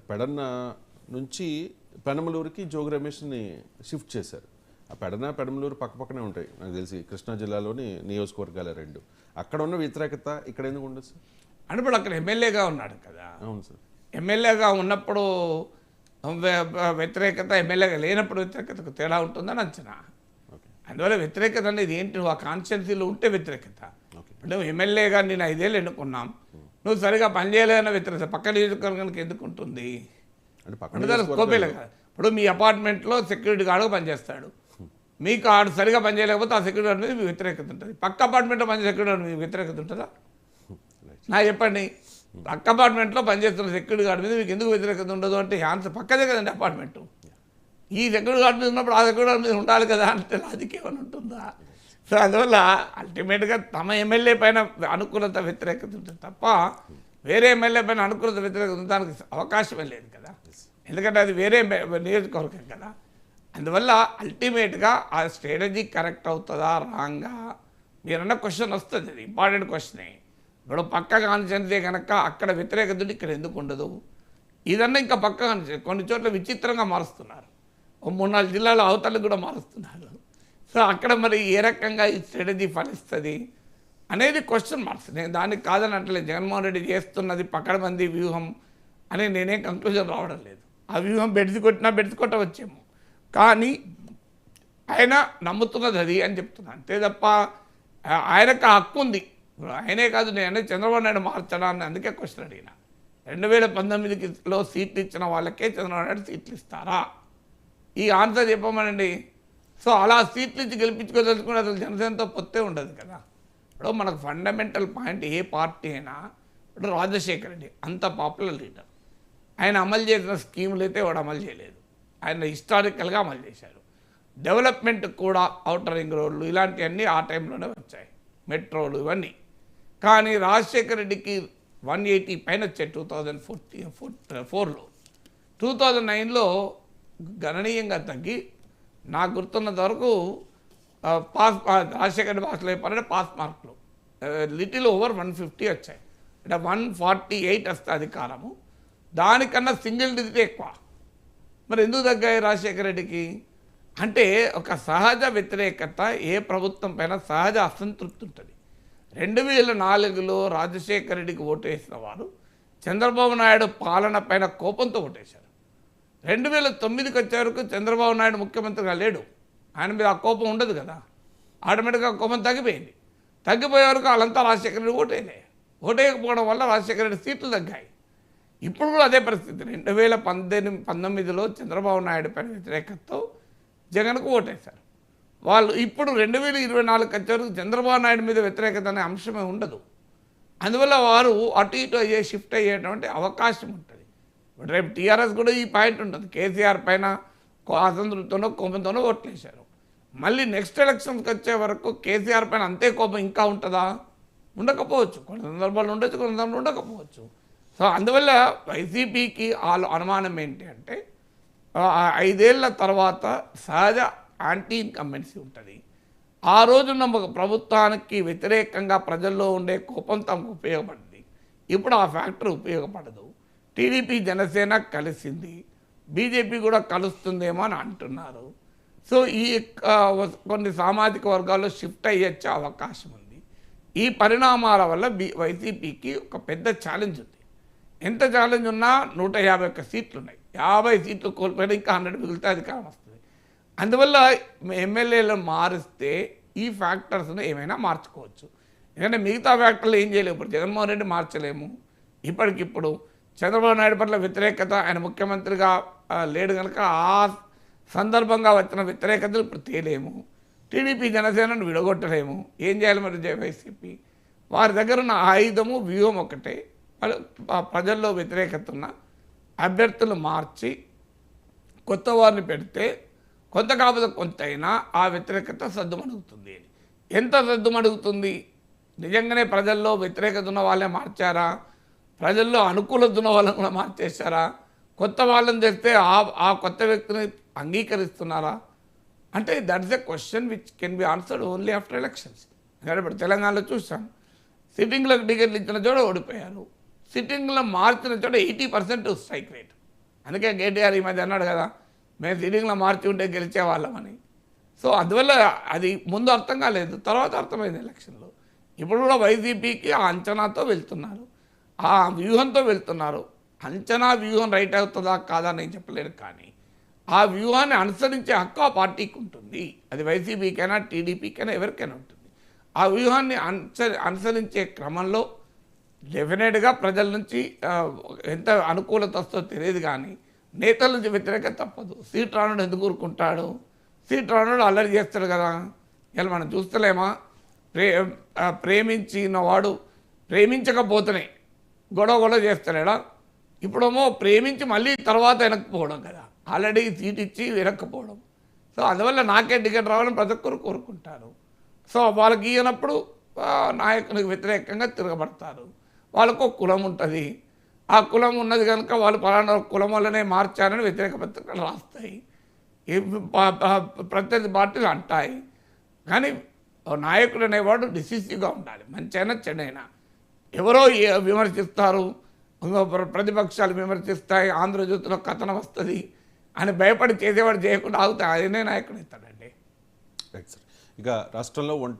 పెడన్న నుంచి పెనమలూరుకి జోగి రమేష్ని షిఫ్ట్ చేశారు. ఆ పెడమలూరు పక్కపక్కనే ఉంటాయి నాకు తెలిసి, కృష్ణా జిల్లాలోని నియోజకవర్గాల రెండు. అక్కడ ఉన్న వ్యతిరేకత ఇక్కడ ఎందుకు ఉండదు సార్? అంటే ఇప్పుడు అక్కడ ఎమ్మెల్యేగా ఉన్నాడు కదా. అవును సార్. ఎమ్మెల్యేగా ఉన్నప్పుడు వ్యతిరేకత, ఎమ్మెల్యేగా లేనప్పుడు వ్యతిరేకతకు తేడా ఉంటుందని అంచనా. అందువల్ల వ్యతిరేకత అనేది ఏంటి, నువ్వు ఆ కాన్స్టిట్యున్సీలో ఉంటే వ్యతిరేకత. ఇప్పుడు నువ్వు ఎమ్మెల్యేగా నేను 5 ఏళ్ళు ఎన్నుకున్నాం, నువ్వు సరిగా పనిచేయలేదన్న వ్యతిరేకత పక్క నియోజకవర్గానికి ఎందుకు ఉంటుంది? అంటే స్కోపే లేదు. ఇప్పుడు మీ అపార్ట్మెంట్లో సెక్యూరిటీ గార్డుగా పనిచేస్తాడు, మీకు ఆడు సరిగా పనిచేయలేకపోతే ఆ సెక్యూరిటీ గార్డు మీద మీ వ్యతిరేకత ఉంటుంది. పక్క అపార్ట్మెంట్లో పని సెక్యూరిటీ గార్డు మీద వ్యతిరేకత ఉంటుందా? నాకు చెప్పండి. పక్క అపార్ట్మెంట్లో పనిచేస్తున్న సెక్యూరిటీ గార్డు మీద మీకు ఎందుకు వ్యతిరేకత ఉండదు అంటే ఆన్సర్ పక్కదే కదండి అపార్ట్మెంటు. ఈ సెక్యూరిటీ గార్డు మీద ఉన్నప్పుడు ఆ సెక్యూరిటీ గార్డు మీద ఉండాలి కదా అంటే లాజిక్ ఏమైనా ఉంటుందా? సో అందువల్ల అల్టిమేట్గా తమ ఎమ్మెల్యే పైన అనుకూలత వ్యతిరేకత ఉంటుంది తప్ప వేరే ఎమ్మెల్యే పైన అనుకూలత వ్యతిరేకత ఉండడానికి అవకాశమే లేదు కదా, ఎందుకంటే అది వేరే నియోజకవర్గం కదా. అందువల్ల అల్టిమేట్గా ఆ స్ట్రాటజీ కరెక్ట్ అవుతుందా రాంగా మీరన్న క్వశ్చన్ వస్తుంది, అది ఇంపార్టెంట్ క్వశ్చనే. ఇప్పుడు పక్క కాన్స్టిట్యున్సీ కనుక అక్కడ వ్యతిరేకత ఇక్కడ ఎందుకు ఉండదు? ఇదన్నా ఇంకా పక్క కొన్ని చోట్ల విచిత్రంగా మారుస్తున్నారు, 3-4 జిల్లాల అవతలకు కూడా మారుస్తున్నారు. సో అక్కడ మరి ఏ రకంగా ఈ స్ట్రాటజీ ఫలిస్తుంది అనేది క్వశ్చన్ మార్క్స్. నేను దానికి కాదని అంటలేదు, జగన్మోహన్ రెడ్డి చేస్తున్నది పకడ్బందీ వ్యూహం అని నేనేం కంక్లూజన్ రావడం లేదు. ఆ వ్యూహం బెడిసి కొట్టవచ్చేమో, కానీ ఆయన నమ్ముతున్నది అది అని చెప్తున్నా అంతే తప్ప ఆయనకు ఆ హక్కు ఉంది. ఆయనే కాదు, నేను చంద్రబాబు నాయుడు మార్చడాన్ని అందుకే క్వశ్చన్ అడిగిన. 2019లో సీట్లు ఇచ్చిన వాళ్ళకే చంద్రబాబు నాయుడు సీట్లు ఇస్తారా? ఈ ఆన్సర్ చెప్పమనండి. సో అలా సీట్లు ఇచ్చి గెలిపించుకోదలుచుకుంటే అసలు జనసేనతో పొత్తే ఉండదు కదా. ఇప్పుడు మనకు ఫండమెంటల్ పాయింట్ ఏ పార్టీ అయినా, ఇప్పుడు రాజశేఖర రెడ్డి అంత పాపులర్ లీడర్, ఆయన అమలు చేసిన స్కీములు అయితే వాడు అమలు చేయలేదు, ఆయన హిస్టారికల్గా అమలు చేశారు. డెవలప్మెంట్ కూడా ఔటర్ రింగ్ రోడ్లు ఇలాంటివన్నీ ఆ టైంలోనే వచ్చాయి, మెట్రోలు ఇవన్నీ. కానీ రాజశేఖర రెడ్డికి 180 పైన వచ్చాయి 2004లో. 2009లో గణనీయంగా తగ్గి నాకు గుర్తున్నంత వరకు రాజశేఖర రెడ్డి భాషలో చెప్పాలంటే పాస్ మార్కులు లిటిల్ ఓవర్ 150 వచ్చాయి, అంటే 148 వస్తే అధికారము, దానికన్నా సింగిల్ డిజిట్ ఎక్కువ. మరి ఎందుకు తగ్గాయి రాజశేఖర రెడ్డికి అంటే ఒక సహజ వ్యతిరేకత, ఏ ప్రభుత్వం పైన సహజ అసంతృప్తి ఉంటుంది. 2004లో రాజశేఖర రెడ్డికి ఓటు వేసిన వారు చంద్రబాబు నాయుడు పాలన పైన కోపంతో ఓటేశారు. 2009కి వచ్చే వరకు చంద్రబాబు నాయుడు ముఖ్యమంత్రిగా లేడు, ఆయన మీద ఆ కోపం ఉండదు కదా, ఆటోమేటిక్గా కోపం తగ్గిపోయింది. తగ్గిపోయే వరకు వాళ్ళంతా రాజశేఖర రెడ్డి ఓటేయకపోవడం వల్ల రాజశేఖర రెడ్డి సీట్లు తగ్గాయి. ఇప్పుడు కూడా అదే పరిస్థితి. 2019లో చంద్రబాబు నాయుడు పైన వ్యతిరేకతతో జగన్కు ఓటేశారు వాళ్ళు. ఇప్పుడు 2024 వచ్చే వరకు చంద్రబాబు నాయుడు మీద వ్యతిరేకత అనే అంశమే ఉండదు. అందువల్ల వారు అటు ఇటు షిఫ్ట్ అయ్యేటువంటి అవకాశం ఉంటుంది. రేపు టీఆర్ఎస్ కూడా ఈ పాయింట్ ఉంటుంది, కేసీఆర్ పైన అసంతృప్తితోనో కోపంతోనో ఓట్లేశారు. మళ్ళీ నెక్స్ట్ ఎలక్షన్స్కి వచ్చే వరకు కేసీఆర్ పైన అంతే కోపం ఇంకా ఉంటుందా? ఉండకపోవచ్చు, కొన్ని సందర్భాలు ఉండొచ్చు, కొన్ని సందర్భాలు ఉండకపోవచ్చు. సో అందువల్ల వైసీపీకి అనుమానం ఏంటి అంటే 5 ఏళ్ల తర్వాత సహజ యాంటీ ఇన్కంబెన్సీ ఉంటుంది. ఆ రోజున ప్రభుత్వానికి వ్యతిరేకంగా ప్రజల్లో ఉండే కోపం తమకు ఉపయోగపడింది. ఇప్పుడు ఆ ఫ్యాక్టర్ ఉపయోగపడదు. టీడీపీ జనసేన కలిసింది, బీజేపీ కూడా కలుస్తుందేమో అని అంటున్నారు. సో ఈ కొన్ని సామాజిక వర్గాల్లో షిఫ్ట్ అయ్యొచ్చే అవకాశం ఉంది. ఈ పరిణామాల వల్ల వైసీపీకి ఒక పెద్ద ఛాలెంజ్ ఉంది. ఎంత ఛాలెంజ్ ఉన్నా 151 సీట్లు ఉన్నాయి, 50 సీట్లు కోల్పోయినా ఇంకా 100 మిగిలితే అధికారం వస్తుంది. అందువల్ల ఎమ్మెల్యేలను మారిస్తే ఈ ఫ్యాక్టర్స్ను ఏమైనా మార్చుకోవచ్చు. ఎందుకంటే మిగతా ఫ్యాక్టర్లు ఏం చేయలేము. ఇప్పుడు జగన్మోహన్ రెడ్డి మార్చలేము, ఇప్పటికిప్పుడు చంద్రబాబు నాయుడు పట్ల వ్యతిరేకత, ఆయన ముఖ్యమంత్రిగా లేడు కనుక ఆ సందర్భంగా వచ్చిన వ్యతిరేకతలు ఇప్పుడు తేలేము. టీడీపీ జనసేనను విడగొట్టలేము. ఏం చేయాలి మరి వైసీపీ? వారి దగ్గర ఉన్న ఆయుధము వ్యూహం ఒకటే, ప్రజల్లో వ్యతిరేకత ఉన్న అభ్యర్థులు మార్చి కొత్త వారిని పెడితే కొంత కాకపోతే కొంత అయినా ఆ వ్యతిరేకత సద్దుమణుగుతుంది. ఎంత సద్దుమణుగుతుంది? నిజంగానే ప్రజల్లో వ్యతిరేకత ఉన్న వాళ్ళే మార్చారా? ప్రజల్లో అనుకూలత ఉన్న వాళ్ళని కూడా మార్చేశారా? కొత్త వాళ్ళని తెస్తే ఆ కొత్త వ్యక్తిని అంగీకరిస్తున్నారా అంటే that's a question which can be answered only after elections. ఎందుకంటే ఇప్పుడు తెలంగాణలో చూసాం, సిట్టింగ్లకు టికెట్లు ఇచ్చిన చోట ఓడిపోయారు, సిట్టింగ్లో మార్చిన చోట 80% స్ట్రైక్ రేట్. అందుకే కేటీఆర్ ఈ మధ్య అన్నాడు కదా, మేము సీటింగ్లో మార్చి ఉంటే గెలిచేవాళ్ళమని. సో అందువల్ల అది ముందు అర్థం కాలేదు, తర్వాత అర్థమైంది ఎలక్షన్లో. ఇప్పుడు కూడా వైసీపీకి ఆ అంచనాతో వెళ్తున్నారు, ఆ వ్యూహంతో వెళ్తున్నారు. అంచనా వ్యూహం రైట్ అవుతుందా కాదా నేను చెప్పలేను, కానీ ఆ వ్యూహాన్ని అనుసరించే హక్కు ఆ పార్టీకి ఉంటుంది. అది వైసీపీకైనా టీడీపీకైనా ఎవరికైనా ఉంటుంది. ఆ వ్యూహాన్ని అనుసరించే క్రమంలో డెఫినెట్గా ప్రజల నుంచి ఎంత అనుకూలత వస్తుందో తెలియదు, కానీ నేతల నుంచి వ్యతిరేకత తప్పదు. సీట్ రానుడు ఎందుకు ఊరుకుంటాడు? సీట్ రానుడు అల్లరి చేస్తాడు కదా. ఇలా మనం చూస్తలేమా? ప్రేమించిన వాడు ప్రేమించకపోతేనే గొడవ చేస్తాడా? ఇప్పుడేమో ప్రేమించి మళ్ళీ తర్వాత వెనక్కిపోవడం కదా, ఆల్రెడీ సీట్ ఇచ్చి వెనక్కిపోవడం. సో అందువల్ల నాకే టికెట్ రావాలని ప్రతి ఒక్కరు కోరుకుంటారు. సో వాళ్ళకి ఇవ్వనప్పుడు నాయకునికి వ్యతిరేకంగా తిరగబడతారు. వాళ్ళకు ఒక కులం ఉంటుంది, ఆ కులం ఉన్నది కనుక వాళ్ళు పలానా కులం వల్లనే మార్చారని వ్యతిరేక పత్రికలు రాస్తాయి, ప్రత్యర్థి పార్టీలు అంటాయి. కానీ నాయకుడు అనేవాడు డిసిసివ్గా ఉండాలి, మంచైనా చెడైనా. ఎవరో విమర్శిస్తారు, ప్రతిపక్షాలు విమర్శిస్తాయి, ఆంధ్రజ్యోతిలో కథనం వస్తుంది అని భయపడి చేసేవాడు చేయకుండా ఆగుతాయి, ఆయనే నాయకుడు ఇస్తాడండి. Right sir. ఇక రాష్ట్రంలో